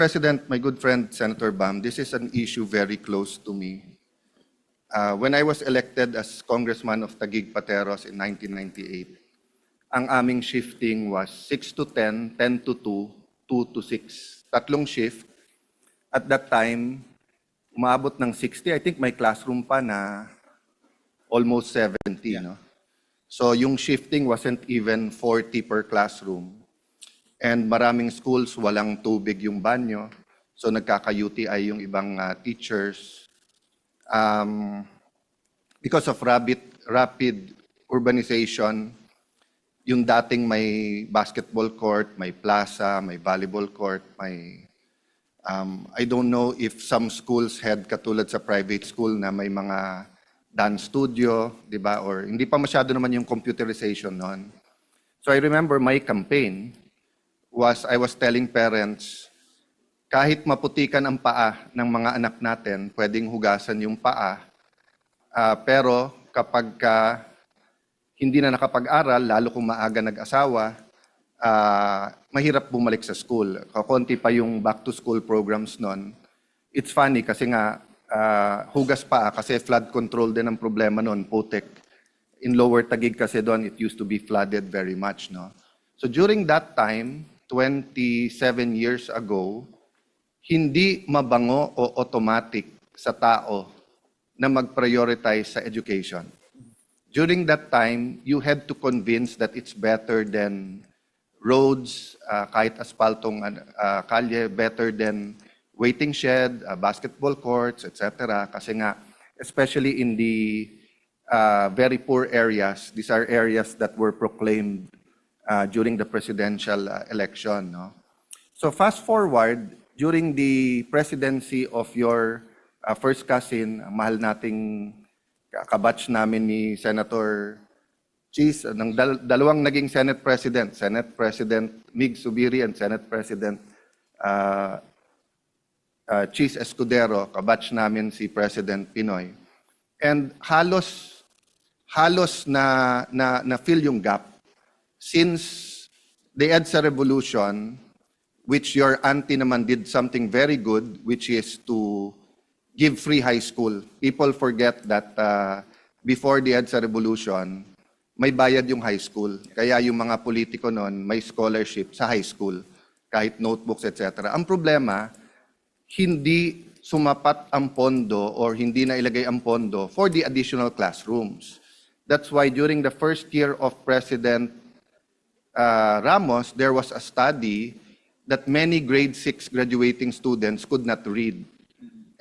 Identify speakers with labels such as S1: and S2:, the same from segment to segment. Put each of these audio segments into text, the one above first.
S1: President, my good friend Senator Bam, this is an issue very close to me. When I was elected as Congressman of Taguig Pateros in 1998, ang aming shifting was 6 to 10, 10 to 2, 2 to 6. Tatlong shift. At that time, umabot ng 60. I think may classroom pa na almost 70. Yeah. No? So yung shifting wasn't even 40 per classroom. And maraming schools walang tubig yung banyo. So nagkaka-UTI yung ibang teachers. Because of rapid urbanization, yung dating may basketball court, may plaza, may volleyball court, may I don't know if some schools had katulad sa private school na may mga dance studio, di ba? Or hindi pa masyado naman yung computerization noon. So I remember my campaign was I was telling parents, kahit maputikan ang paa ng mga anak natin, pwedeng hugasan yung paa. Pero kapag hindi na nakapag-aral, lalo kung maaga nag-asawa, mahirap bumalik sa school. Kakunti pa yung back-to-school programs nun. It's funny kasi nga, hugas paa kasi flood control din ang problema nun, putik. In Lower Taguig kasi doon, it used to be flooded very much. No? So during that time, 27 years ago, hindi mabango o automatic sa tao na mag-prioritize sa education. During that time, you had to convince that it's better than roads, kahit aspaltong kalye, better than waiting shed, basketball courts, etc. Kasi nga, especially in the very poor areas, these are areas that were proclaimed during the presidential election. No? So fast forward, during the presidency of your first cousin, mahal nating kabatch namin ni Senator Cheese, ng dalawang naging Senate President Mig Zubiri and Senate President Cheese Escudero, kabatch namin si President Pinoy. And halos na fill yung gap since the EDSA revolution, which your auntie naman did something very good, which is to give free high school. People forget that before the EDSA revolution, may bayad yung high school. Kaya yung mga politiko noon may scholarship sa high school, kahit notebooks, etc. Ang problema, hindi sumapat ang pondo or hindi na ilagay ang pondo for the additional classrooms. That's why during the first year of President Ramos, there was a study that many grade 6 graduating students could not read.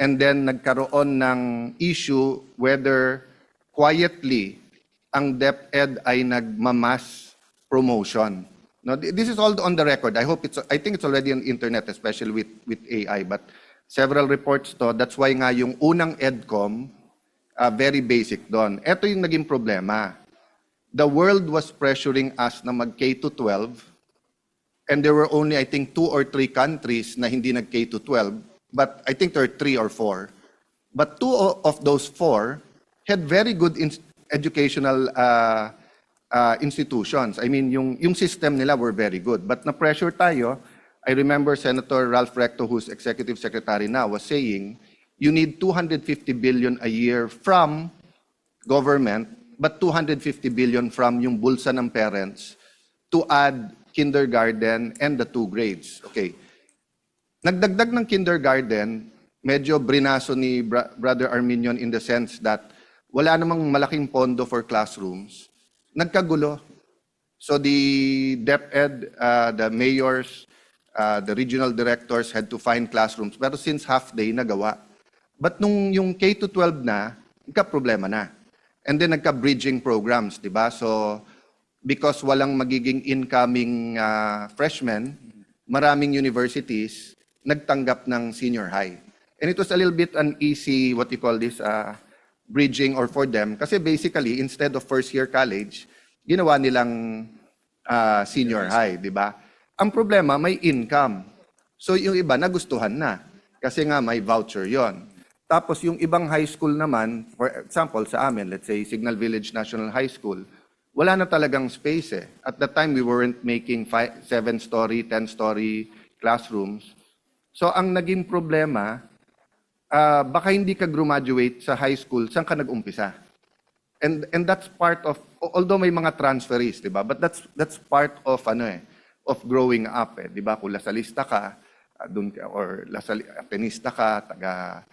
S1: And then nagkaroon ng issue whether quietly ang DepEd ay nagmamas promotion. No, this is all on the record. I think it's already on internet, especially with AI. But several reports to. That's why nga yung unang EDCOM, very basic doon. Ito yung naging problema. The world was pressuring us na mag K-12, and there were only, I think, 2 or 3 countries na hindi nag K-12. But I think there are 3 or 4. But 2 of those 4 had very good educational institutions. I mean, yung system nila were very good. But na-pressure tayo. I remember Senator Ralph Recto, who's Executive Secretary now, was saying, you need 250 billion a year from government, but 250 billion from yung bulsa ng parents to add kindergarten and the 2 grades. Okay. Nagdagdag ng kindergarten, medyo brinaso ni Brother Arminion in the sense that wala namang malaking pondo for classrooms. Nagkagulo. So the DepEd, the mayors, the regional directors had to find classrooms. Pero since half day, nagawa. But nung yung K-12 na, nagka-problema na. And then nagka-bridging programs, di ba? So because walang magiging incoming freshmen, maraming universities nagtanggap ng senior high. And it was a little bit uneasy, what you call this, bridging or for them. Kasi basically, instead of first-year college, ginawa nilang senior high, di ba? Ang problema, may income. So yung iba, nagustuhan na. Kasi nga may voucher yon. Tapos yung ibang high school naman, for example, sa amin, let's say Signal Village National High School, wala na talagang space eh. At that time, we weren't making 7-story, 10-story classrooms. So ang naging problema, baka hindi ka graduate sa high school, saan ka nag-umpisa? And that's part of, although may mga transferees, di ba? But that's part of of growing up, di ba? Kung lasalista ka, dun ka, or tenista ka, taga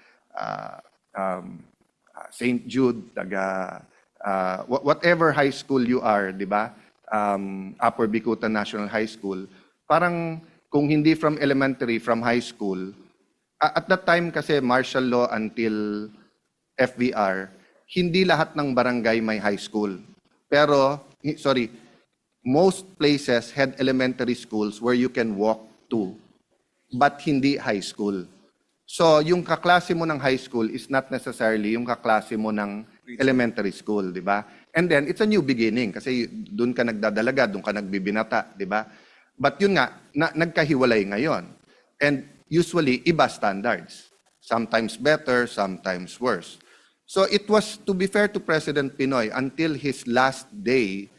S1: St. Jude, taga whatever high school you are, di ba? Upper Bicutan National High School. Parang kung hindi from elementary, from high school, at that time kasi martial law until FBR, hindi lahat ng barangay may high school. Pero, sorry, most places had elementary schools where you can walk to, but hindi high school. So, yung kaklase mo ng high school is not necessarily yung kaklase mo ng elementary school, di ba? And then, it's a new beginning kasi doon ka nagdadalaga, doon ka nagbibinata, di ba? But yun nga, nagkahiwalay ngayon. And usually, iba standards. Sometimes better, sometimes worse. So it was, to be fair to President Pinoy, until his last day,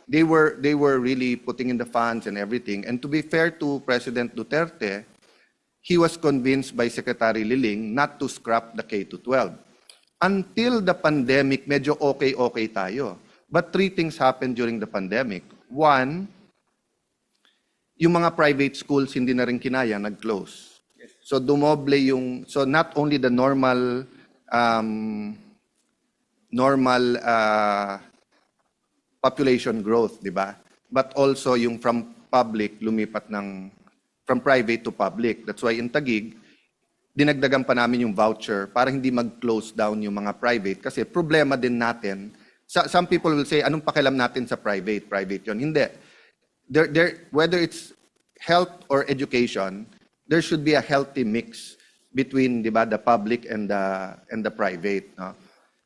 S1: they were really putting in the funds and everything. And to be fair to President Duterte, he was convinced by Secretary Liling not to scrap the K-12. Until the pandemic, medyo okay tayo. But three things happened during the pandemic. One, yung mga private schools hindi na rin kinaya, nag-close. So dumoble yung, so not only the normal population growth, di ba? But also yung from public, lumipat from private to public. That's why in Taguig, dinagdagan pa namin yung voucher para hindi mag-close down yung mga private. Kasi problema din natin, some people will say, anong pakialam natin sa private? Private yun. Hindi. Whether it's health or education, there should be a healthy mix between, di ba, the public and the private, no?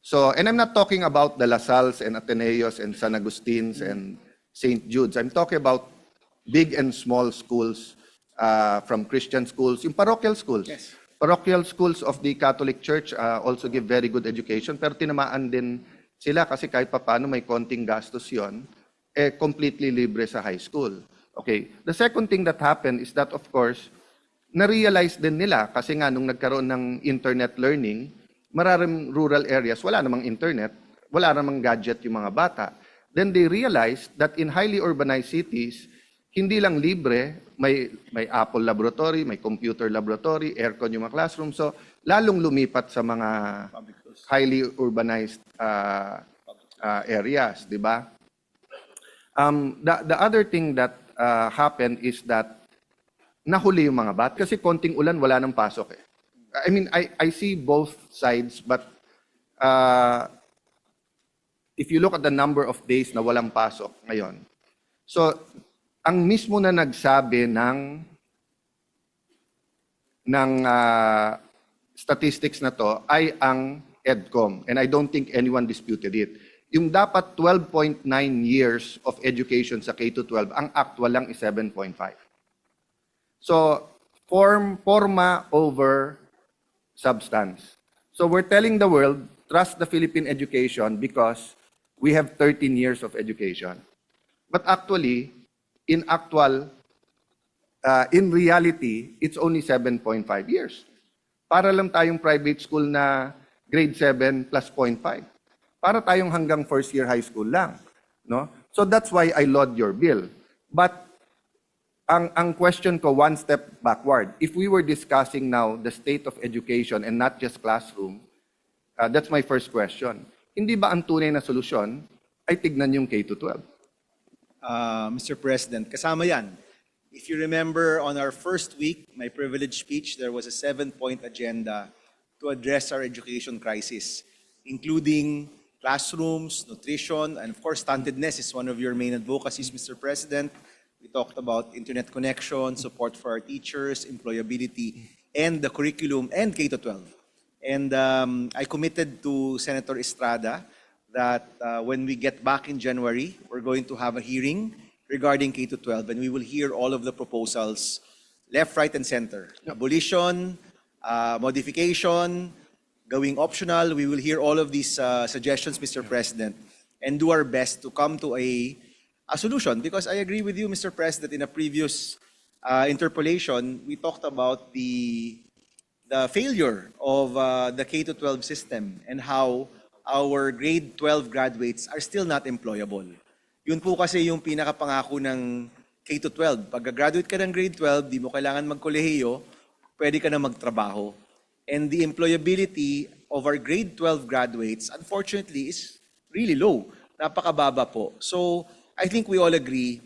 S1: So, and I'm not talking about the LaSalles and Ateneos and San Agustin's and St. Jude's. I'm talking about big and small schools, from Christian schools, yung parochial schools.
S2: Yes.
S1: Parochial schools of the Catholic Church also give very good education, pero tinamaan din sila kasi kahit papaano may konting gastos yon, completely libre sa high school. Okay. The second thing that happened is that, of course, na-realize din nila kasi nga nung nagkaroon ng internet learning, maraming rural areas, wala namang internet, wala namang gadget yung mga bata. Then they realized that in highly urbanized cities, hindi lang libre, may Apple laboratory, may computer laboratory, aircon yung mga classroom. So, lalong lumipat sa mga highly urbanized areas, di ba? The other thing that happened is that nahuli yung mga bata kasi konting ulan wala nang pasok eh. I mean, I see both sides, but if you look at the number of days na walang pasok ngayon, so ang mismo na nagsabi ng statistics na to ay ang EDCOM, and I don't think anyone disputed it. Yung dapat 12.9 years of education sa K-12, ang actual lang is 7.5. So, forma over substance. So, we're telling the world, trust the Philippine education because we have 13 years of education. But actually, in reality, it's only 7.5 years. Para lang tayong private school na grade 7 plus 0.5. Para tayong hanggang first year high school lang. No? So, that's why I laud your bill. But, ang question ko, one step backward. If we were discussing now the state of education and not just classroom, that's my first question. Hindi ba ang tunay na solusyon ay tignan yung K-12?
S2: Mr. President, kasama yan. If you remember, on our first week, my privilege speech, there was a 7-point agenda to address our education crisis, including classrooms, nutrition, and of course, stuntedness is one of your main advocacies, Mr. President. We talked about internet connection, support for our teachers, employability, and the curriculum, and K-12. And I committed to Senator Estrada that when we get back in January, we're going to have a hearing regarding K-12, and we will hear all of the proposals, left, right, and center. Abolition, modification, going optional. We will hear all of these suggestions, Mr. President, and do our best to come to a solution. Because I agree with you, Mr. President, in a previous interpolation, we talked about the failure of the K-12 system and how our grade 12 graduates are still not employable. Yun po kasi yung pinakapangako ng K-12. Pag graduate ka ng grade 12, di mo kailangan magkolehiyo, pwede ka na magtrabaho. And the employability of our grade 12 graduates, unfortunately, is really low. Napakababa po. So, I think we all agree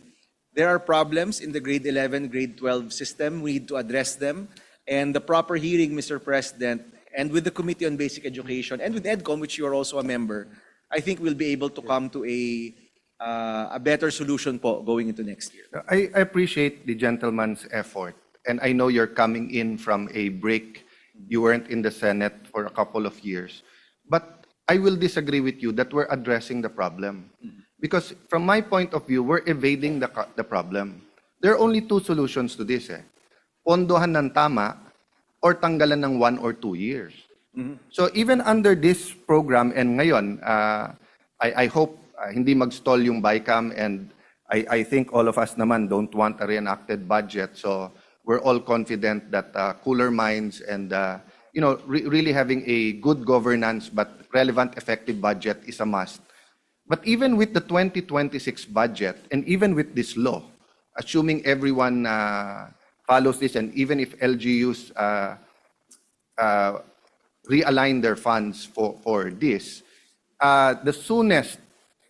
S2: there are problems in the grade 11, grade 12 system. We need to address them. And the proper hearing, Mr. President, and with the Committee on Basic Education, and with EDCOM, which you are also a member, I think we'll be able to come to a better solution po going into next year.
S1: I appreciate the gentleman's effort, and I know you're coming in from a break. You weren't in the Senate for a couple of years. But I will disagree with you that we're addressing the problem. Because from my point of view, we're evading the problem. There are only two solutions to this. Pondohan ng tama or tanggalan ng 1 or 2 years. So even under this program, and ngayon, I hope hindi mag-stall yung BICAM, and I think all of us naman don't want a reenacted budget. So we're all confident that cooler minds and really having a good governance but relevant, effective budget is a must. But even with the 2026 budget, and even with this law, assuming everyone follows this, and even if LGUs realign their funds for this, the soonest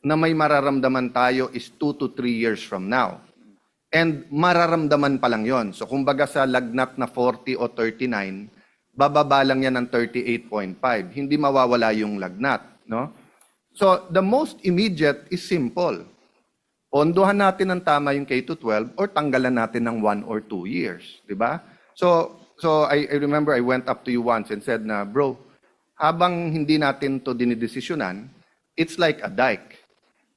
S1: na may mararamdaman tayo is 2 to 3 years from now. And mararamdaman pa lang yon. So kumbaga sa lagnat na 40 o 39, bababa lang yan ng 38.5. Hindi mawawala yung lagnat, no? So the most immediate is simple. Pondohan natin ng tama yung K-12 or tanggalan natin ng 1 or 2 years, di ba? So I remember I went up to you once and said na, bro, habang hindi natin to dinidesisyonan, it's like a dike.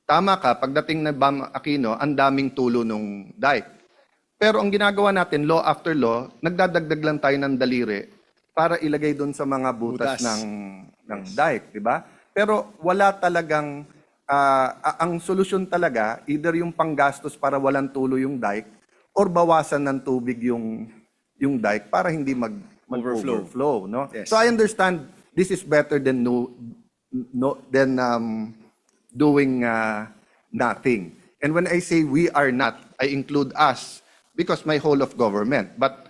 S1: Tama ka, pagdating na Bam Aquino, ang daming tulo nung dike. Pero ang ginagawa natin, law after law, nagdadagdag lang tayo ng daliri para ilagay doon sa mga butas ng dike, di ba? Pero wala talagang, ang solusyon talaga, either yung panggastos para walang tulo yung dike, or bawasan ng tubig yung dike para hindi mag-overflow, no?
S2: Yes.
S1: So I understand this is better than doing nothing. And when I say we are not, I include us because my whole of government. But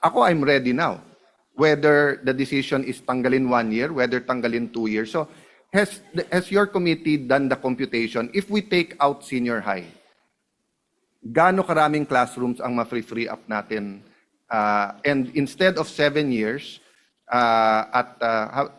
S1: ako, I'm ready now. Whether the decision is tanggalin 1 year, whether tanggalin 2 years. So has your committee done the computation? If we take out senior high, gaano karaming classrooms ang ma-free up natin? And instead of 7 years, at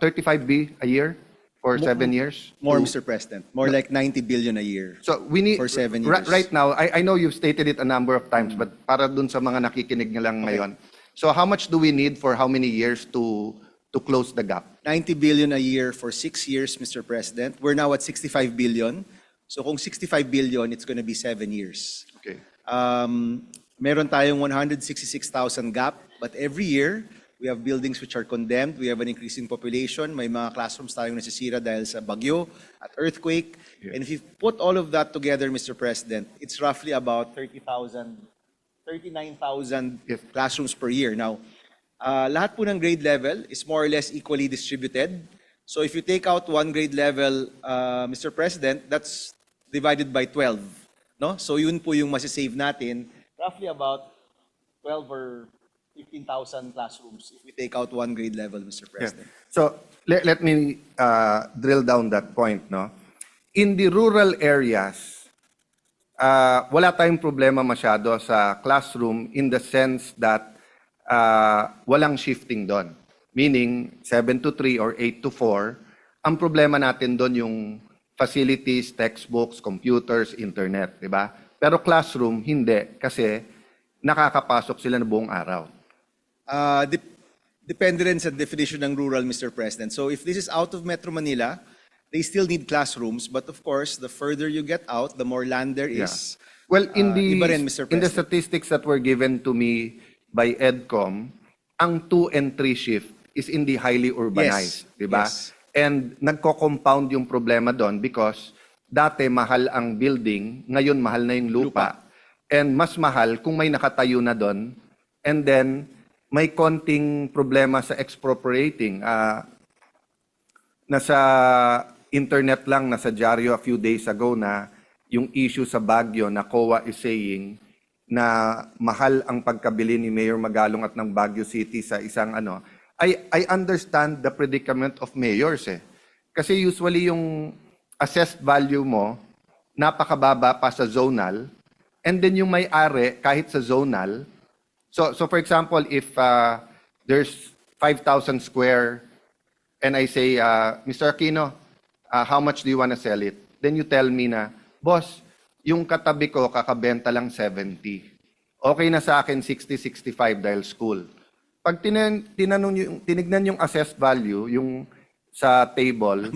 S1: 35B a year for 7 years?
S2: More, Mr. President. More like 90 billion a year.
S1: So we need,
S2: for 7 years.
S1: Right now, I know you've stated it a number of times, but para dun sa mga nakikinig na lang ngayon. So how much do we need for how many years to close the gap?
S2: 90 billion a year for 6 years, Mr. President. We're now at 65 billion. So kung 65 billion, it's going to be 7 years.
S1: Okay.
S2: Meron tayong 166,000 gap, but every year, we have buildings which are condemned. We have an increasing population. May mga classrooms tayong nasisira dahil sa bagyo at earthquake.
S1: Yeah.
S2: And if you put all of that together, Mr. President, it's roughly about 39,000
S1: Yes.
S2: classrooms per year. Now, lahat po ng grade level is more or less equally distributed. So if you take out one grade level, Mr. President, that's divided by 12. No? So yun po yung masisave natin. Roughly about 12 or 15,000 classrooms if we take out one grade level, Mr. President.
S1: Yeah. So let me drill down that point. No? In the rural areas, wala tayong problema masyado sa classroom in the sense that walang shifting doon. Meaning, 7 to 3 or 8 to 4, ang problema natin doon yung facilities, textbooks, computers, internet, di ba? Pero classroom, hindi. Kasi nakakapasok sila na buong araw.
S2: Depende rin sa definition ng rural, Mr. President. So if this is out of Metro Manila, they still need classrooms. But of course, the further you get out, the more land there is.
S1: Well, in
S2: iba rin, Mr.
S1: in the
S2: President.
S1: statistics that were given to me by EDCOM, ang 2 and 3 shift is in the highly urbanized,
S2: Yes.
S1: di ba?
S2: Yes.
S1: And nagko-compound yung problema doon because dati mahal ang building, ngayon mahal na yung lupa. and mas mahal kung may nakatayo na doon. And then, may konting problema sa expropriating. Nasa internet lang, nasa dyaryo a few days ago na yung issue sa Baguio na COA is saying na mahal ang pagkabili ni Mayor Magalong at ng Baguio City sa isang ano. I understand the predicament of mayors eh. Kasi usually yung assessed value mo, napakababa pa sa zonal, and then yung may-ari kahit sa zonal. So for example, if there's 5,000 square and I say, Mr. Aquino, how much do you want to sell it? Then you tell me na, boss, yung katabi ko kakabenta lang 70. Okay na sa akin 60-65 dahil school. Pag tinignan yung assessed value, yung sa table,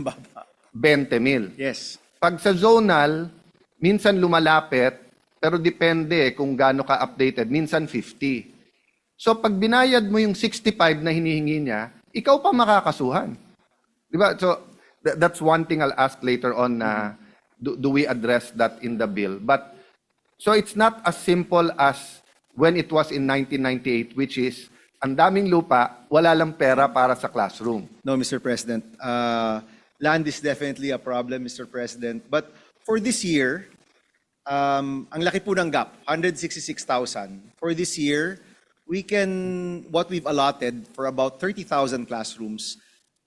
S1: 20 mil.
S2: Yes.
S1: Pag sa zonal, minsan lumalapit, pero depende kung gaano ka-updated, minsan 50. So pag binayad mo yung 65 na hinihingi niya, ikaw pa makakasuhan. Di ba? So that's one thing I'll ask later on na do we address that in the bill? But so it's not as simple as when it was in 1998, which is ang daming lupa, wala lang pera para sa classroom.
S2: No, Mr. President. Land is definitely a problem, Mr. President. But for this year, ang laki po ng gap, 166,000. For this year, what we've allotted for about 30,000 classrooms,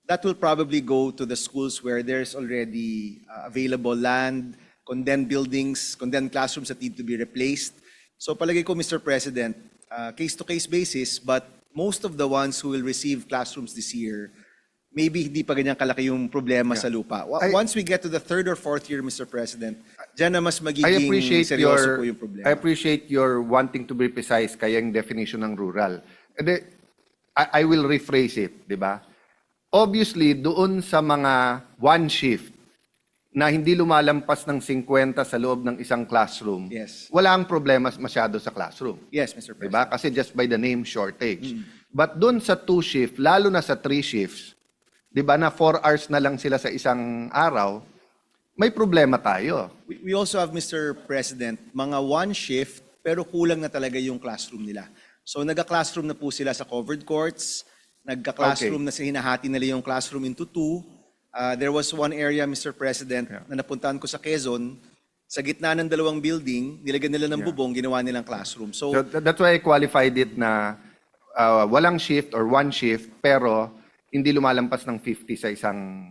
S2: that will probably go to the schools where there's already available land, condemned buildings, condemned classrooms that need to be replaced. So palagay ko, Mr. President, case-to-case basis, but most of the ones who will receive classrooms this year, maybe hindi pa ganyan kalaki yung problema sa lupa. Once we get to the third or fourth year, Mr. President, dyan na mas magiging seryoso po yung problema.
S1: I appreciate your wanting to be precise kaya yung definition ng rural. I will rephrase it, di ba? Obviously, doon sa mga one shift na hindi lumalampas ng 50 sa loob ng isang classroom,
S2: Yes.
S1: wala ang problema masyado sa classroom.
S2: Yes, Mr. President.
S1: Diba? Kasi just by the name, shortage. But doon sa 2 shift, lalo na sa 3 shifts, diba na 4 hours na lang sila sa isang araw, may problema tayo.
S2: We also have, Mr. President, mga one shift, pero kulang na talaga yung classroom nila. So nagka-classroom na po sila sa covered courts, nagka-classroom na hinahati nila yung classroom into 2. There was one area, Mr. President, na napuntahan ko sa Quezon, sa gitna ng 2 building, nilagyan nila ng bubong, ginawa nilang classroom. So
S1: That's why I qualified it na walang shift or one shift, pero hindi lumalampas ng 50 sa isang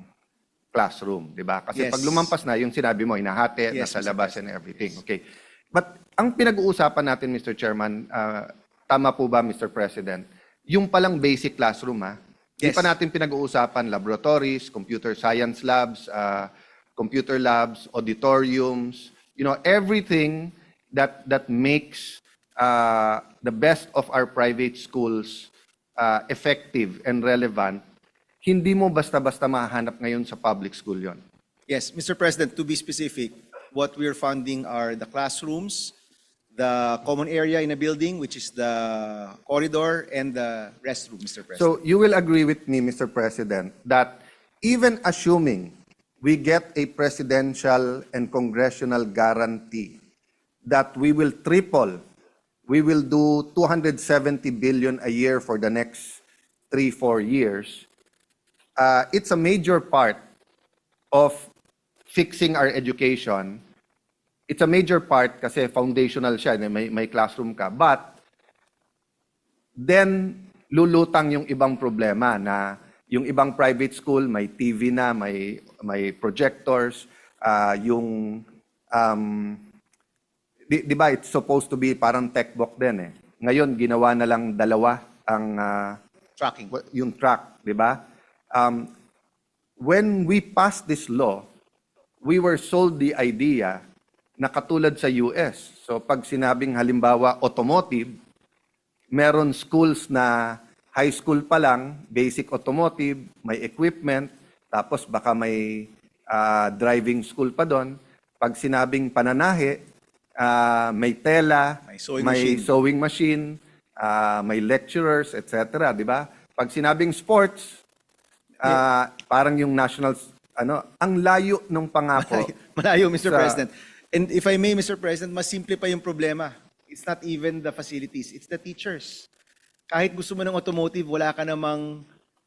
S1: classroom, di ba? Kasi
S2: Yes.
S1: pag lumampas na, yung sinabi mo, hinahati,
S2: Yes,
S1: nasa
S2: Mr.
S1: labas and everything. Okay. But ang pinag-uusapan natin, Mr. Chairman, tama po ba, Mr. President? Yung palang basic classroom, ha? Hindi
S2: Yes.
S1: pa natin pinag-uusapan laboratories, computer science labs, computer labs, auditoriums, everything that makes the best of our private schools effective and relevant. Hindi mo basta-basta mahanap ngayon sa public school yon.
S2: yes, Mr. President, to be specific, what we're funding are the classrooms, the common area in a building, which is the corridor, and the restroom, Mr. President.
S1: So you will agree with me, Mr. President, that even assuming we get a presidential and congressional guarantee that we will triple, we will do 270 billion a year for the next 3-4 years, it's a major part of fixing our education. It's a major part kasi foundational siya, may classroom ka. But then lulutang yung ibang problema na yung ibang private school may TV na, may projectors, di ba it's supposed to be parang textbook din eh. Ngayon ginawa na lang 2 ang
S2: Tracking.
S1: yung track, di ba? When we passed this law, we were sold the idea na katulad sa US. So pag sinabing halimbawa automotive, meron schools na high school pa lang, basic automotive, may equipment, tapos baka may driving school pa doon. Pag sinabing pananahe, may tela,
S2: May sewing machine.
S1: may lecturers, etc. Di ba? Pag sinabing sports, parang yung nationals, ang layo ng pangako.
S2: Malayo, Mr.
S1: Sa-
S2: President. And if I may, Mr. President, mas simple pa yung problema. It's not even the facilities, it's the teachers. Kahit gusto mo ng automotive, wala ka namang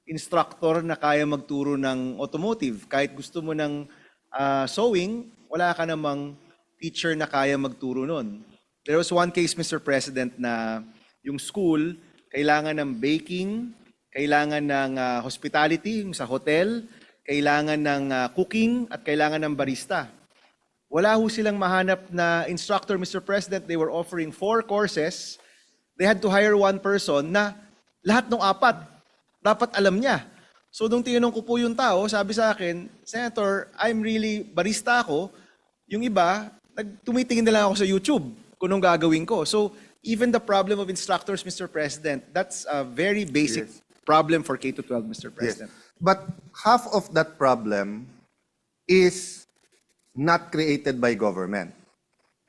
S2: instructor na kaya magturo ng automotive. Kahit gusto mo ng sewing, wala ka namang teacher na kaya magturo nun. There was one case, Mr. President, na yung school, kailangan ng baking, kailangan ng hospitality, yung sa hotel, kailangan ng cooking, at kailangan ng barista. Wala ho silang mahanap na instructor, Mr. President. They were offering 4 courses. They had to hire one person na lahat ng 4, dapat alam niya. So nung tinanong ko po yung tao, sabi sa akin, Senator, I'm really barista ako. Yung iba, tumitingin na lang ako sa YouTube kung anong gagawin ko. So even the problem of instructors, Mr. President, that's a very basic problem for K-12, Mr. President.
S1: Yes. But half of that problem is not created by government.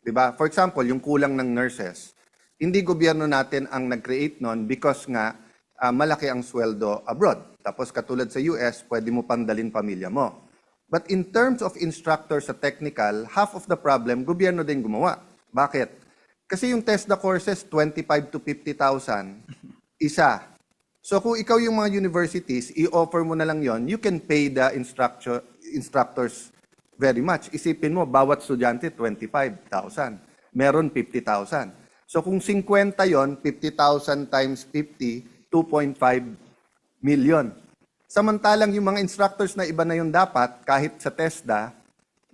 S1: Diba? For example, yung kulang ng nurses, hindi gobyerno natin ang nag-create nun because nga malaki ang sweldo abroad. Tapos katulad sa US, pwede mo pandalin pamilya mo. But in terms of instructors sa technical, half of the problem, gobyerno din gumawa. Bakit? Kasi yung TESDA courses, 25 to 50,000, isa. So kung ikaw yung mga universities, i-offer mo na lang yon, you can pay the instructors very much. Isipin mo, bawat estudyante, 25,000. Meron 50,000. So kung 50 yon, 50,000 times 50, 2.5 million. Samantalang yung mga instructors na iba na yun dapat, kahit sa TESDA,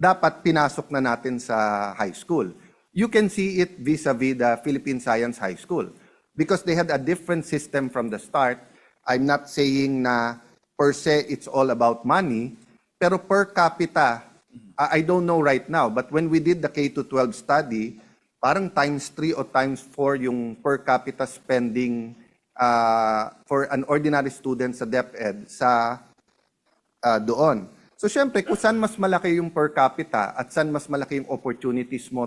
S1: dapat pinasok na natin sa high school. You can see it vis-a-vis the Philippine Science High School because they had a different system from the start. I'm not saying na per se it's all about money, pero per capita, I don't know right now, but when we did the K-12 study, parang times 3 o times 4 yung per capita spending for an ordinary student sa DepEd sa doon. So syempre, kung saan mas malaki yung per capita at saan mas malaki yung opportunities mo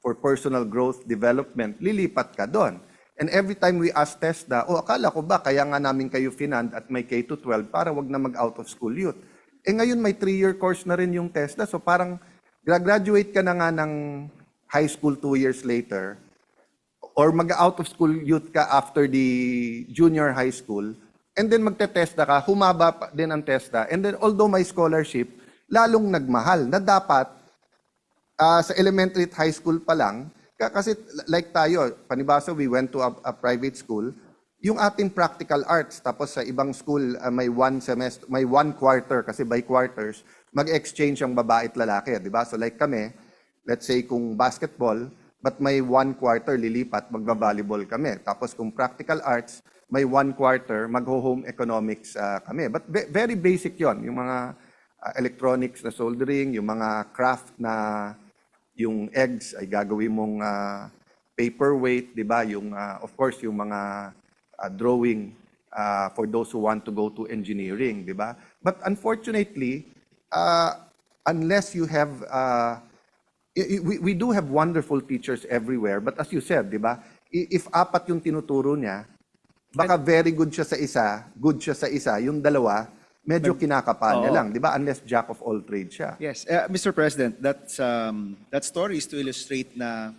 S1: for personal growth, development, lilipat ka doon. And every time we ask TESDA, akala ko ba kaya nga namin kayo finand at may K-12 para wag na mag-out of school youth. Ngayon may 3-year course na rin yung TESDA. So parang graduate ka na nga ng high school 2 years later or mag-out of school youth ka after the junior high school and then magte-TESDA ka, humaba pa din ang TESDA. And then although may scholarship, lalong nagmahal na dapat sa elementary at high school pa lang, kasi like tayo, panibasa, we went to a private school, yung ating practical arts, tapos sa ibang school, may 1 semester, may 1 quarter, kasi by quarters, mag-exchange ang babae at lalaki, di ba? So like kami, let's say kung basketball, but may 1 quarter lilipat, magba-volleyball kami. Tapos kung practical arts, may 1 quarter, mag-home economics kami. But very basic yon, yung mga electronics na soldering, yung mga craft na yung eggs ay gagawin mong paperweight, di ba? Yung, of course, yung mga drawing for those who want to go to engineering, di ba? But unfortunately, unless you have, we do have wonderful teachers everywhere, but as you said, di ba? If 4 yung tinuturo niya, baka very good siya sa isa, yung dalawa, medyo kinakapa niya lang, di ba? Unless jack of all trades siya.
S2: Yes, Mr. President, that story is to illustrate na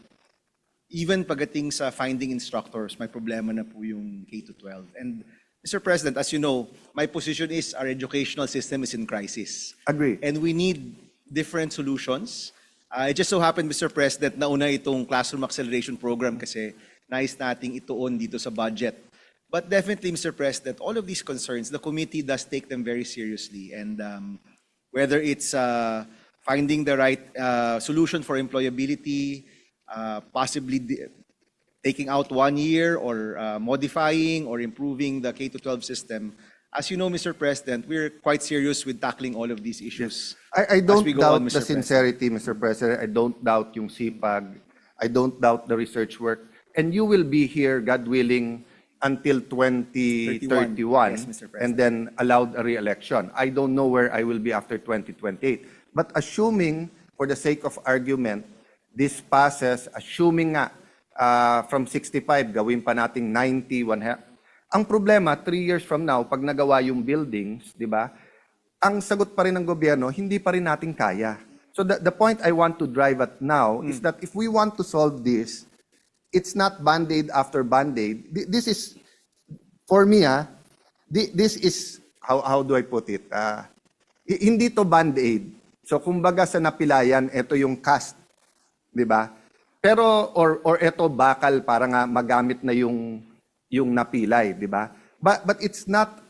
S2: even pagdating sa finding instructors, may problema na po yung K-12. And Mr. President, as you know, my position is our educational system is in crisis.
S1: Agree.
S2: And we need different solutions. It just so happened, Mr. President, nauna itong Classroom Acceleration Program kasi nais nating ituon dito sa budget. But definitely, Mr. President, all of these concerns, the committee does take them very seriously. And whether it's finding the right solution for employability, possibly taking out 1 year or modifying or improving the K-12 system. As you know, Mr. President, we're quite serious with tackling all of these issues.
S1: I don't
S2: as we go
S1: doubt
S2: on,
S1: the
S2: Mr.
S1: sincerity, Mr. President. I don't doubt yung sipag. I don't doubt the research work. And you will be here, God willing, until 2031.
S2: Yes, Mr. President.
S1: And then allowed a re-election. I don't know where I will be after 2028. But assuming, for the sake of argument, this passes, assuming nga from 65, gawin pa nating 90, ang problema, 3 years from now, pag nagawa yung buildings, di ba, ang sagot pa rin ng gobyerno, hindi pa rin natin kaya. So the point I want to drive at now is that if we want to solve this, it's not Band-Aid after Band-Aid. This is, for me, this is, how do I put it? Hindi to Band-Aid. So, kumbaga sa napilayan, ito yung cast. Di ba? Pero, or ito bakal para nga magamit na yung napilay. Di ba? But it's not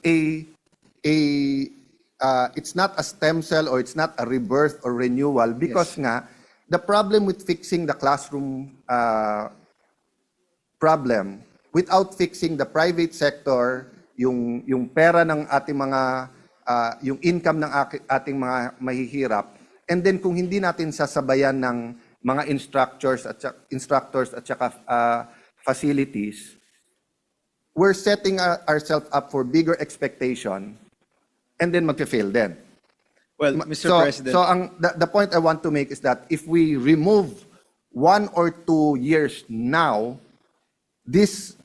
S1: it's not a stem cell or it's not a rebirth or renewal because nga, the problem with fixing the classroom problem, without fixing the private sector, yung pera ng ating mga, yung income ng ating mga mahihirap, and then kung hindi natin sasabayan ng mga instructors at saka facilities, we're setting ourselves up for bigger expectation and then magfe-fail din.
S2: Well, Mr. President.
S1: So the point I want to make is that if we remove 1 or 2 years now, this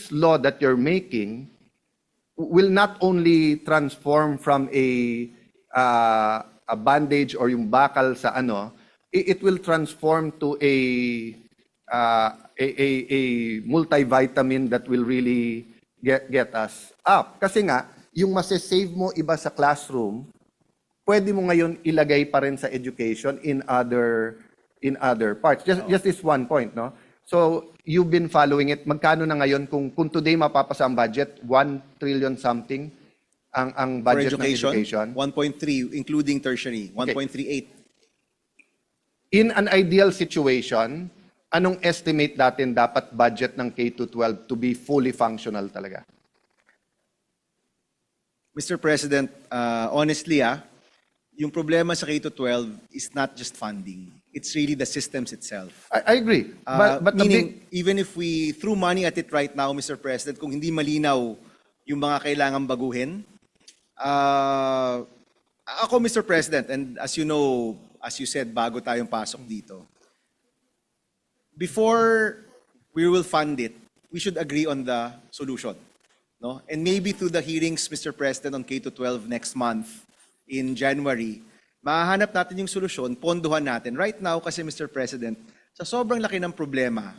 S1: law that you're making will not only transform from a bandage or yung bakal sa ano, it will transform to a multivitamin that will really get us up. Kasi nga, yung masasave mo iba sa classroom, pwede mo ngayon ilagay pa rin sa education in other parts. Just this one point, no? So, you've been following it. Magkano na ngayon kung today mapapasa ang budget, 1 trillion something ang budget
S2: for
S1: ng education?
S2: 1.3 including tertiary, 1.38.
S1: In an ideal situation, anong estimate natin dapat budget ng K-12 to be fully functional talaga?
S2: Mr. President, honestly, yung problema sa K-12 is not just funding. It's really the systems itself.
S1: I agree. But
S2: Meaning, even if we threw money at it right now, Mr. President, kung hindi malinaw yung mga kailangang baguhin, ako, Mr. President, and as you know, as you said, bago tayong pasok dito, before we will fund it, we should agree on the solution. No? And maybe through the hearings, Mr. President, on K-12 next month, in January, mahahanap natin yung solusyon, ponduhan natin. Right now, kasi Mr. President, sa sobrang laki ng problema,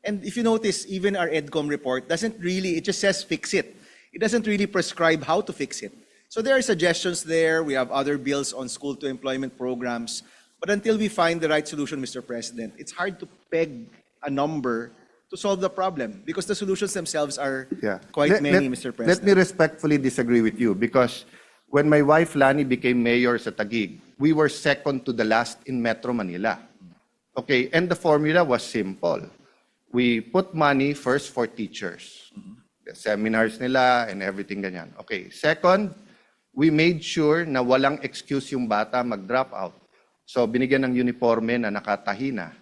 S2: and if you notice, even our EDCOM report doesn't really, it just says fix it. It doesn't really prescribe how to fix it. So there are suggestions there. We have other bills on school-to-employment programs. But until we find the right solution, Mr. President, it's hard to peg a number to solve the problem because the solutions themselves are quite many, Mr. President.
S1: Let me respectfully disagree with you because when my wife Lani became mayor sa Taguig, we were second to the last in Metro Manila. Okay, and the formula was simple. We put money first for teachers. The seminars nila and everything ganyan. Okay, second, we made sure na walang excuse yung bata mag-drop out. So binigyan ng uniforme na nakatahi na.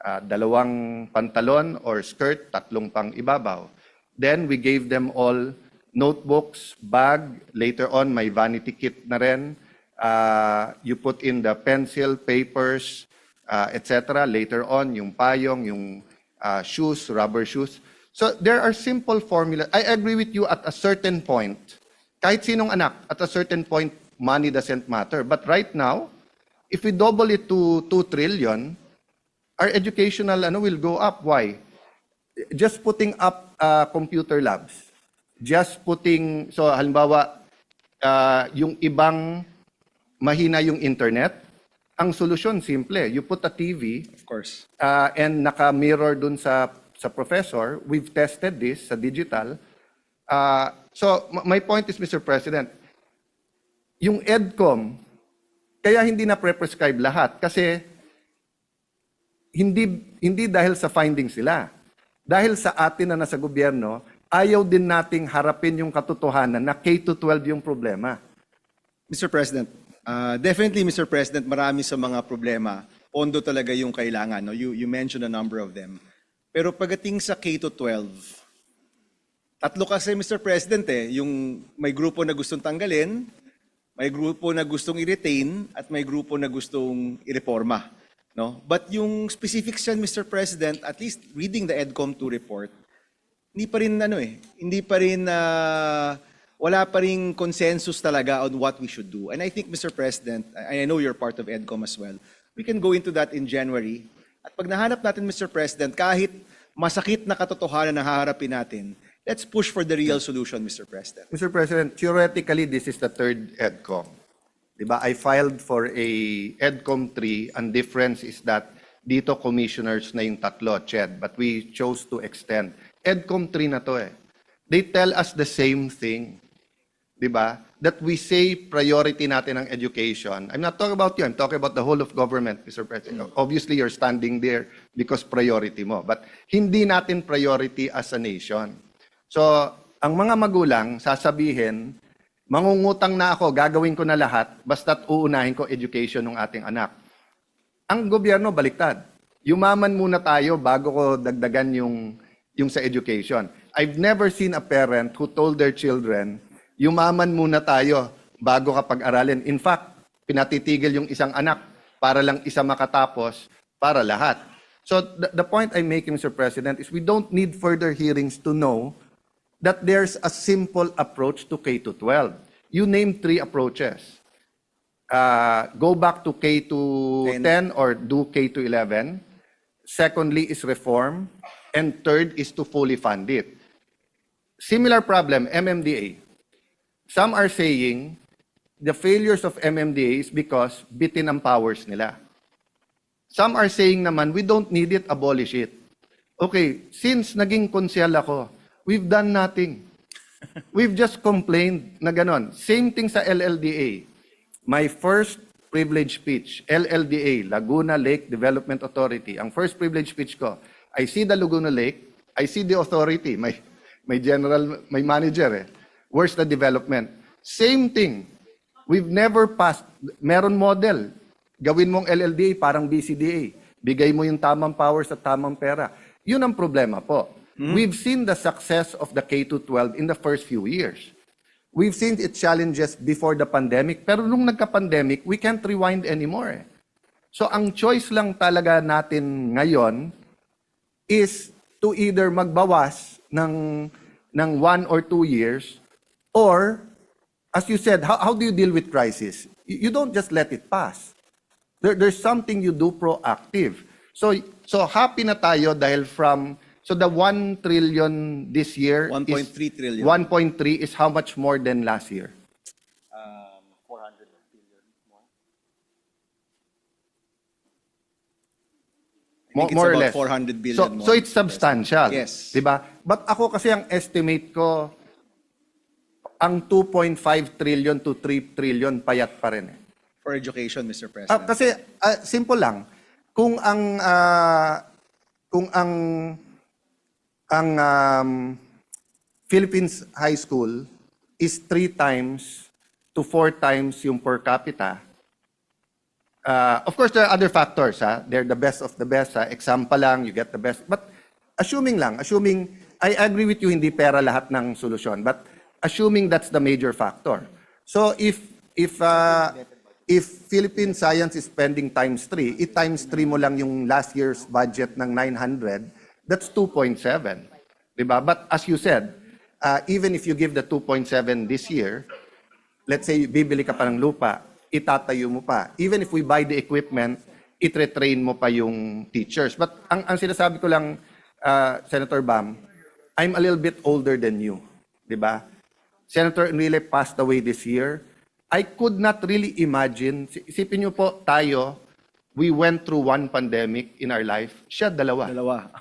S1: 2 pantalon or skirt, 3 pang ibabaw. Then we gave them all notebooks, bag, later on may vanity kit na rin. You put in the pencil, papers, etc. Later on, yung payong, yung shoes, rubber shoes. So there are simple formulas. I agree with you at a certain point. Kahit sinong anak, at a certain point, money doesn't matter. But right now, if we double it to 2 trillion, our educational will go up. Why? Just putting up computer labs. Just putting, so halimbawa, yung ibang mahina yung internet, ang solusyon simple. You put a TV,
S2: Of course.
S1: and naka-mirror dun sa professor. We've tested this sa digital. So my point is, Mr. President, yung EDCOM, kaya hindi na pre-prescribe lahat kasi hindi dahil sa findings sila. Dahil sa atin na nasa gobyerno, ayaw din nating harapin yung katotohanan na K-12 yung problema.
S2: Mr. President, definitely, Mr. President, marami sa mga problema, pondo talaga yung kailangan. No? You mentioned a number of them. Pero pagdating sa K-12, tatlo kasi, Mr. President, yung may grupo na gustong tanggalin, may grupo na gustong i-retain, at may grupo na gustong i-reforma. No? But yung specifics yan, Mr. President, at least reading the EDCOM 2 report, hindi pa rin wala pa rin consensus talaga on what we should do. And I think, Mr. President, I know you're part of EDCOM as well, we can go into that in January. At pag nahanap natin, Mr. President, kahit masakit na katotohanan na haharapin natin, let's push for the real solution, Mr. President.
S1: Mr. President, theoretically, this is the third EDCOM. Diba? I filed for a EDCOM 3, and difference is that dito commissioners na yung tatlo, CHED, but we chose to extend. EDCOM 3 na to eh. They tell us the same thing. Diba? That we say priority natin ang education. I'm not talking about you, I'm talking about the whole of government, Mr. President. Obviously, you're standing there because priority mo. But hindi natin priority as a nation. So, ang mga magulang, sasabihin, mangungutang na ako, gagawin ko na lahat, basta't uunahin ko education ng ating anak. Ang gobyerno, baliktad. Yumaman muna tayo bago ko dagdagan yung sa education. I've never seen a parent who told their children, yumaman muna tayo bago ka pag-aralin. In fact, pinatitigil yung isang anak para lang isa makatapos para lahat. So the point I'm making, Mr. President, is we don't need further hearings to know that there's a simple approach to K-12. You name 3 approaches. Go back to K-10 or do K-11. Secondly is reform. And third is to fully fund it. Similar problem, MMDA. Some are saying the failures of MMDA is because bitin ang powers nila. Some are saying naman, we don't need it, abolish it. Okay, since naging konsyal ako, we've done nothing. We've just complained na ganon. Same thing sa LLDA. My first privilege speech, LLDA, Laguna Lake Development Authority. Ang first privilege speech ko, I see the Laguna Lake, I see the authority, my general, my manager. Where's the development? Same thing. We've never passed, meron model. Gawin mong LLDA, parang BCDA. Bigay mo yung tamang powers at tamang pera. Yun ang problema po. We've seen the success of the K-12 in the first few years. We've seen its challenges before the pandemic, pero nung nagka-pandemic, we can't rewind anymore. So ang choice lang talaga natin ngayon is to either magbawas ng 1 or 2 years, or, as you said, how do you deal with crisis? You don't just let it pass. There's something you do proactive. So happy na tayo dahil so the 1 trillion this year
S2: 1.3 trillion.
S1: 1.3 is how much more than last year?
S2: 400 billion more. I think it's
S1: More or
S2: about
S1: less.
S2: 400 billion more.
S1: So it's substantial.
S2: Yes.
S1: Diba? But ako kasi ang estimate ko, ang 2.5 trillion to 3 trillion payat pa rin.
S2: For education, Mr. President.
S1: Kasi simple lang, kung ang Philippines high school is 3 times to 4 times yung per capita. Of course, there are other factors. They're the best of the best. Exam pa lang, you get the best. But assuming, I agree with you, hindi pera lahat ng solusyon. But assuming that's the major factor. So if Philippine science is spending times 3, times 3 mo lang yung last year's budget ng 900, that's 2.7. Diba? But as you said, even if you give the 2.7 this year, let's say bibili ka pa ng lupa, itatayo mo pa. Even if we buy the equipment, itre-train mo pa yung teachers. But ang sinasabi ko lang, Senator Bam, I'm a little bit older than you. Diba? Senator Enrile passed away this year. I could not really imagine, isipin niyo po, tayo, we went through 1 pandemic in our life. Siya, 2.
S2: Dalawa.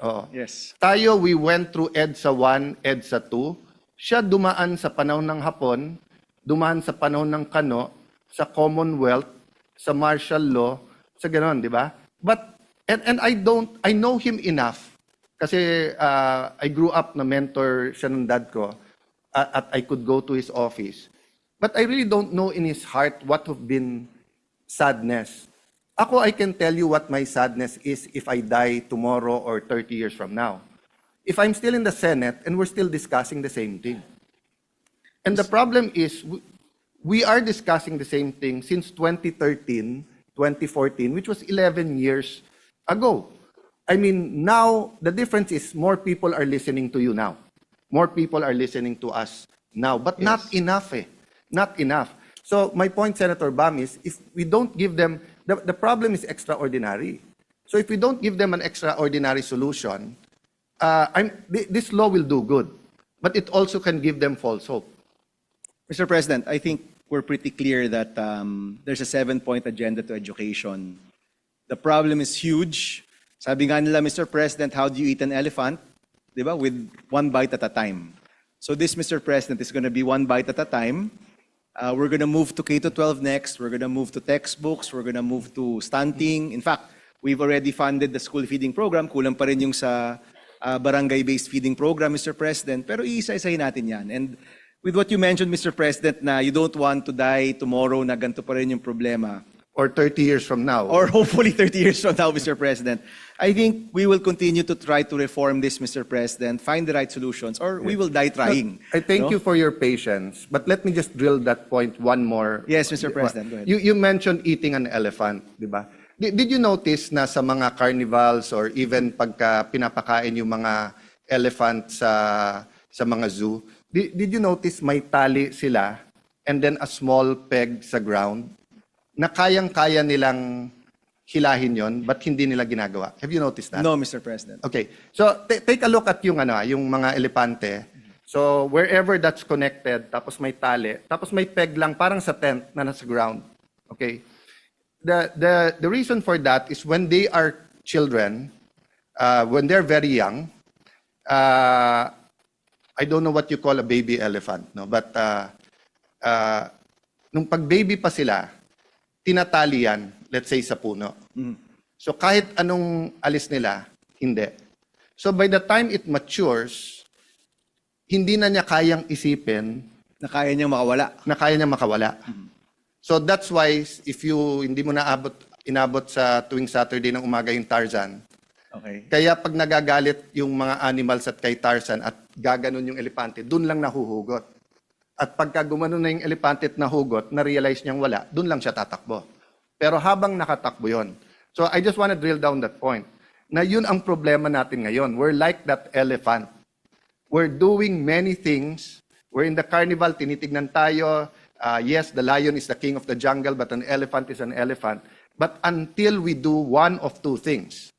S1: Oo.
S2: Yes.
S1: Tayo, we went through EDSA 1, EDSA 2. Siya dumaan sa panahon ng Hapon, dumaan sa panahon ng Kano, sa Commonwealth, sa martial law, sa gano'n, di ba? But, and I know him enough, kasi I grew up na mentor siya ng dad ko, at I could go to his office. But I really don't know in his heart what have been sadness. Ako, I can tell you what my sadness is if I die tomorrow or 30 years from now. If I'm still in the Senate and we're still discussing the same thing. And the problem is, we are discussing the same thing since 2013, 2014, which was 11 years ago. I mean, now, the difference is more people are listening to you now. More people are listening to us now. But not enough Not enough. So my point, Senator Bam, is if we don't give them, the problem is extraordinary. So if we don't give them an extraordinary solution, this law will do good, but it also can give them false hope.
S2: Mr. President, I think we're pretty clear that there's a 7-point agenda to education. The problem is huge. Sabi nga nila, Mr. President, how do you eat an elephant? Diba? With one bite at a time. So this, Mr. President, is going to be one bite at a time. We're going to move to K-12 next. We're going to move to textbooks. We're going to move to stunting. In fact, we've already funded the school feeding program. Kulang pa rin yung sa barangay-based feeding program, Mr. President. Pero iisa-isahin natin yan. And with what you mentioned, Mr. President, na you don't want to die tomorrow na ganito pa rin yung problema.
S1: Or 30 years from now.
S2: Or hopefully 30 years from now, Mr. President. I think we will continue to try to reform this, Mr. President, find the right solutions, or we will die trying.
S1: I thank
S2: no?
S1: you for your patience, but let me just drill that point one more.
S2: Yes, Mr. President, go ahead.
S1: You mentioned eating an elephant, di ba? Did you notice na sa mga carnivals or even pagka pinapakain yung mga elephant sa mga zoo, did you notice may tali sila and then a small peg sa ground na kayang-kaya nilang hilahin yon but hindi nila ginagawa? Have you noticed that?
S2: No, Mr. President.
S1: Okay. So take a look at yung yung mga elepante. So wherever that's connected, tapos may tali, tapos may peg lang parang sa tent na nasa ground. Okay? The reason for that is when they are children, when they're very young, I don't know what you call a baby elephant, no? But nung pag-baby pa sila, tinatali yan, let's say sa puno. So kahit anong alis nila, hindi. So by the time it matures, hindi na niya kayang isipin
S2: Na kaya niyang makawala.
S1: na kaya niya makawala. So that's why if hindi mo inabot sa tuwing Saturday ng umaga yung Tarzan,
S2: Okay.
S1: kaya pag nagagalit yung mga animals at kay Tarzan at gaganon yung elepante, dun lang nahuhugot. At pagka gumanon na yung elepante at nahugot, na-realize niyang wala, dun lang siya tatakbo. Pero habang nakatakbo yon. So I just want to drill down that point. Na yun ang problema natin ngayon. We're like that elephant. We're doing many things. We're in the carnival, tinitignan tayo. Yes, the lion is the king of the jungle, but an elephant is an elephant. But until we do one of two things,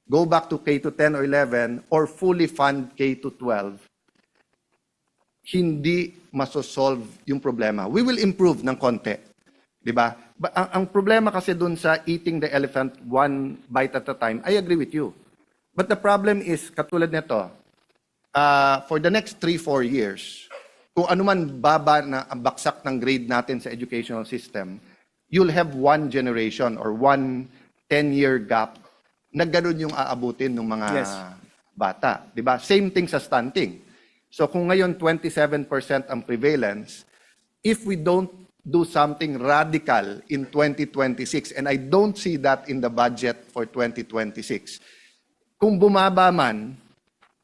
S1: go back to K-10 or 11 or fully fund K-12, hindi masosolve yung problema. We will improve ng konti. Diba? Ang problema kasi dun sa eating the elephant one bite at a time, I agree with you. But the problem is, katulad nito, for the next 3-4 years, kung ano man baba na ang baksak ng grade natin sa educational system, you'll have one generation or one 10-year gap na ganun yung aabutin ng mga
S2: Yes.
S1: bata. Diba? Same thing sa stunting. So kung ngayon 27% ang prevalence, if we don't do something radical in 2026, and I don't see that in the budget for 2026, kung bumaba man,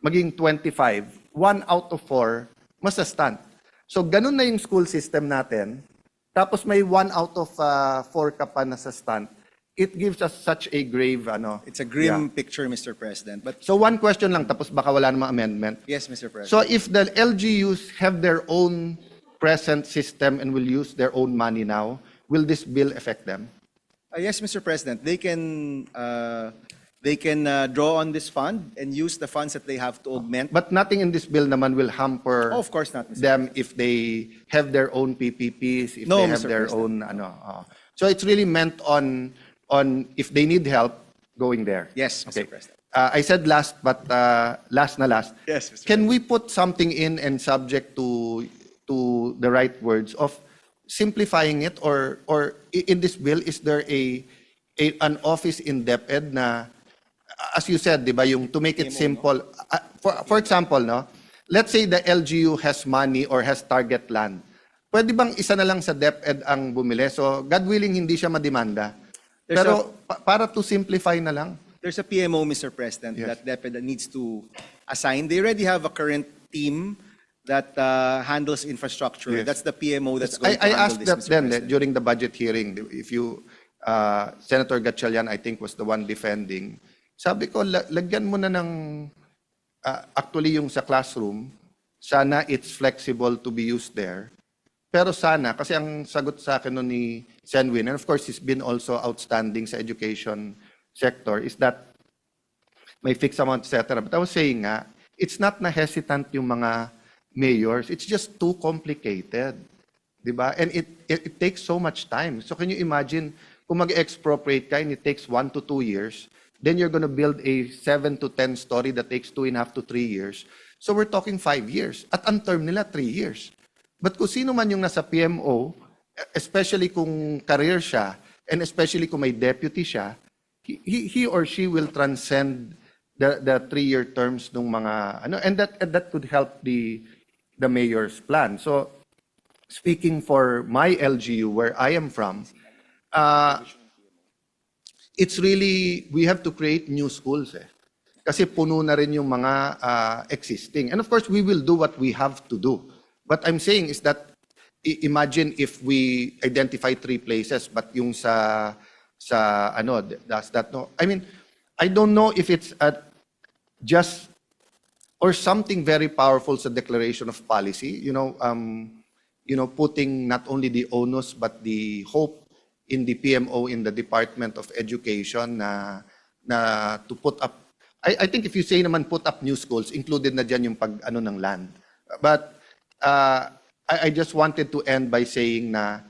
S1: maging 25, 1 out of 4, masa-stunt. So ganun na yung school system natin, tapos may 1 out of 4 ka pa na sa stunt, it gives us such a grave,
S2: It's a grim picture, Mr. President. But
S1: So one question lang, tapos baka wala namang amendment.
S2: yes, Mr. President.
S1: So if the LGUs have their own present system and will use their own money now, will this bill affect them?
S2: Yes, Mr. President. They can draw on this fund and use the funds that they have to augment.
S1: But nothing in this bill naman will hamper
S2: Oh, of course not, Mr.
S1: them if they have their own PPPs, if
S2: No,
S1: they have
S2: Mr.
S1: their
S2: President.
S1: own So it's really meant on if they need help going there.
S2: Yes, Mr.
S1: Okay.
S2: President.
S1: I said last, but last na last.
S2: Yes, Mr.
S1: Can we put something in and subject to the right words of simplifying it, or in this bill is there an office in DepEd na, as you said, di ba, yung to make it simple. For example, no, let's say the LGU has money or has target land. Pwede bang isa na lang sa DepEd ang bumili? So, God willing, hindi siya mademanda.
S2: There's
S1: Pero para to simplify na lang.
S2: There's a PMO, Mr. President,
S1: Yes.
S2: that DepEd needs to assign. They already have a current team that handles infrastructure.
S1: Yes.
S2: That's the PMO that's going to
S1: I
S2: handle
S1: asked
S2: this,
S1: that
S2: Mr.
S1: then
S2: President.
S1: during the budget hearing, if you, Senator Gatchalian, I think, was the one defending. Sabi ko, lagyan mo na ng, actually yung sa classroom, sana it's flexible to be used there. Pero sana, kasi ang sagot sa akin nun ni Senwin, and of course he's been also outstanding sa education sector, is that may fixed amount, etc. But I was saying nga, it's not na hesitant yung mga mayors. It's just too complicated. Diba? And it takes so much time. So can you imagine, kung mag-expropriate ka and it takes 1 to 2 years, then you're going to build a 7 to 10 story that takes 2.5 to 3 years. So we're talking 5 years. At ang term nila, 3 years. But kung sino man yung nasa PMO, especially kung career siya, and especially kung may deputy siya, he or she will transcend the 3-year terms ng mga, ano, and that could help the mayor's plan. So, speaking for my LGU, where I am from, it's really, we have to create new schools eh. Kasi puno na rin yung mga existing. And of course, we will do what we have to do. But I'm saying is that, imagine if we identify 3 places, but yung sa ano, does that no? I mean, I don't know if it's just, or something very powerful sa declaration of policy, putting not only the onus but the hope in the PMO, in the Department of Education na to put up, I think if you say naman put up new schools, included na dyan yung pag-ano ng land. But I just wanted to end by saying na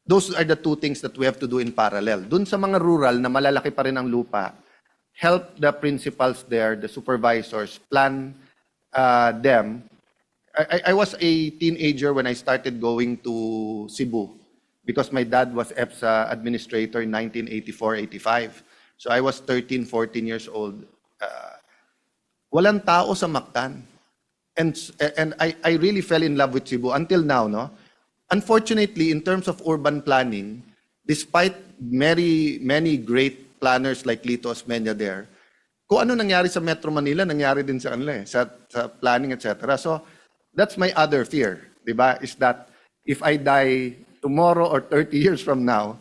S1: those are the 2 things that we have to do in parallel. Dun sa mga rural na malalaki pa rin ang lupa, help the principals there, the supervisors, plan them. I was a teenager when I started going to Cebu because my dad was EPSA administrator in 1984-85. So I was 13, 14 years old. Walang tao sa Mactan. And I really fell in love with Cebu until now, no? Unfortunately, in terms of urban planning, despite many great planners like Lito Osmeña there, kung ano nangyari sa Metro Manila, nangyari din sa kanila sa planning, etc. So that's my other fear, di ba? Is that if I die tomorrow or 30 years from now,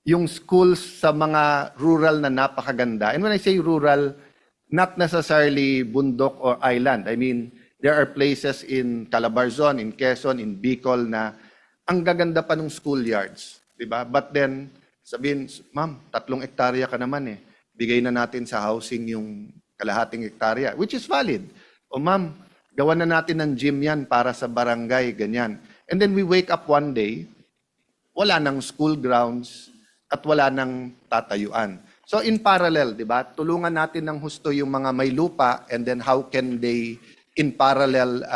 S1: yung schools sa mga rural na napakaganda, and when I say rural, not necessarily bundok or island. I mean, there are places in Calabarzon, in Quezon, in Bicol na ang gaganda pa ng schoolyards, di ba? But then, sabihin, ma'am, 3 hektarya ka naman eh. Bigay na natin sa housing yung kalahating hektarya, which is valid. O ma'am, gawan na natin ng gym yan para sa barangay, ganyan. And then we wake up one day, wala nang school grounds at wala nang tatayuan. So in parallel, di ba, tulungan natin ng husto yung mga may lupa and then how can they, in parallel,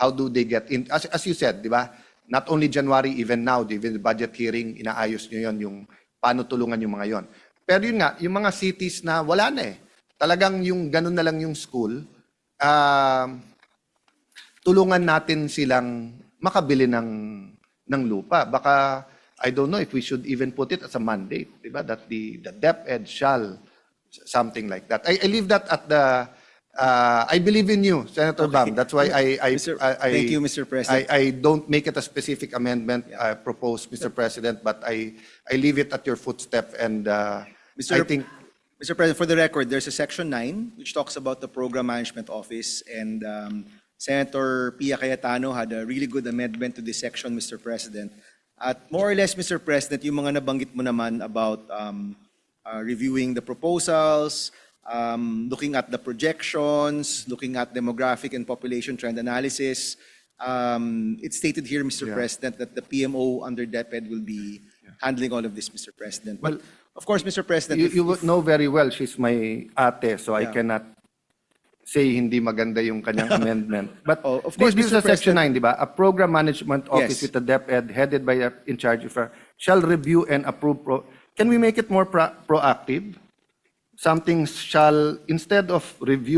S1: how do they get in? As you said, di ba, not only January, even now, even the budget hearing, inaayos nyo yon yung paano tulungan yung mga yon. Pero yun nga, yung mga cities na wala na eh. Talagang yung ganun na lang yung school, tulungan natin silang makabili ng lupa. Baka, I don't know if we should even put it as a mandate, diba? That the DepEd shall, something like that. I leave that at the, I believe in you, Senator Bam. That's why
S2: Thank you, Mr. President.
S1: I don't make it a specific amendment proposed, Mr. President, but I leave it at your footstep and I think...
S2: Mr. President, for the record, there's a Section 9 which talks about the Program Management Office, and Senator Pia Cayetano had a really good amendment to this section, Mr. President. At more or less, Mr. President, yung mga nabanggit mo naman about reviewing the proposals, looking at the projections, looking at demographic and population trend analysis. It's stated here, Mr. President, that the PMO under DepEd will be handling all of this, Mr. President. But of course, Mr. President,
S1: you know very well she's my ate, so I cannot say hindi maganda yung kanyang amendment. But
S2: of course,
S1: this is
S2: Mr.
S1: a Section
S2: President,
S1: 9, di ba? A program management office with the DepEd headed by in charge of shall review and approve. Can we make it more proactive? Something shall, instead of review